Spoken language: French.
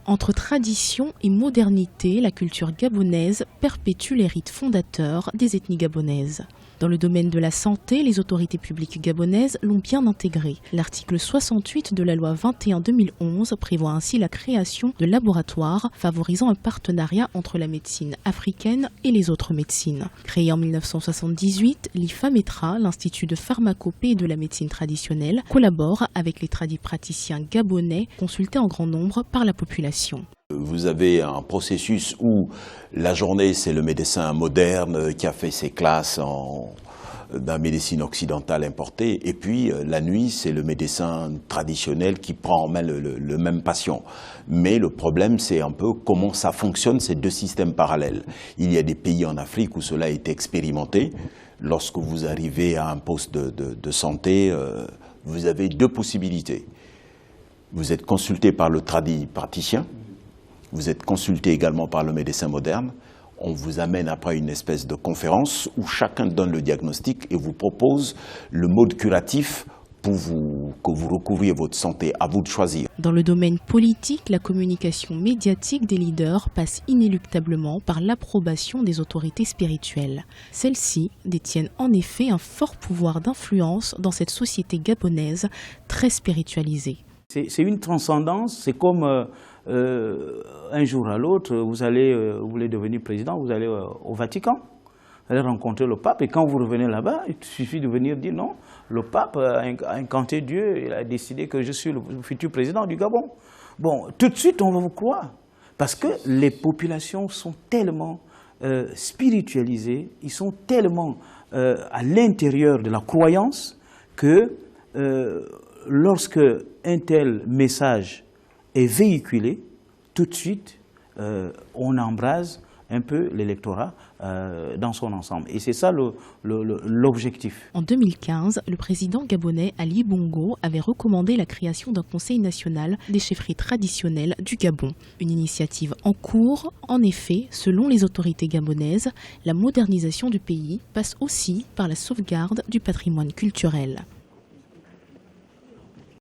Entre tradition et modernité, la culture gabonaise perpétue les rites fondateurs des ethnies gabonaises. Dans le domaine de la santé, les autorités publiques gabonaises l'ont bien intégré. L'article 68 de la loi 21/2011 prévoit ainsi la création de laboratoires favorisant un partenariat entre la médecine africaine et les autres médecines. Créé en 1978, l'IFAMETRA, l'Institut de pharmacopée et de la médecine traditionnelle, collabore avec les tradipraticiens gabonais consultés en grand nombre par la population. Vous avez un processus où la journée, c'est le médecin moderne qui a fait ses classes dans la médecine occidentale importée, et puis la nuit, c'est le médecin traditionnel qui prend en main le même patient. Mais le problème, c'est un peu comment ça fonctionne, ces deux systèmes parallèles. Il y a des pays en Afrique où cela a été expérimenté. Lorsque vous arrivez à un poste de santé, vous avez deux possibilités. Vous êtes consulté par le tradipraticien. Vous êtes consulté également par le médecin moderne. On vous amène après une espèce de conférence où chacun donne le diagnostic et vous propose le mode curatif pour que vous recouvriez votre santé. À vous de choisir. Dans le domaine politique, la communication médiatique des leaders passe inéluctablement par l'approbation des autorités spirituelles. Celles-ci détiennent en effet un fort pouvoir d'influence dans cette société gabonaise très spiritualisée. C'est une transcendance, c'est comme un jour à l'autre, vous voulez devenir président, vous allez au Vatican, vous allez rencontrer le pape et quand vous revenez là-bas, il suffit de venir dire non, le pape a incanté Dieu, il a décidé que je suis le futur président du Gabon. Bon, tout de suite on va vous croire, parce que les populations sont tellement spiritualisées, ils sont tellement à l'intérieur de la croyance que lorsque un tel message est véhiculé, tout de suite, on embrase un peu l'électorat dans son ensemble. Et c'est ça l'objectif. En 2015, le président gabonais Ali Bongo avait recommandé la création d'un conseil national des chefferies traditionnelles du Gabon. Une initiative en cours. En effet, selon les autorités gabonaises, la modernisation du pays passe aussi par la sauvegarde du patrimoine culturel.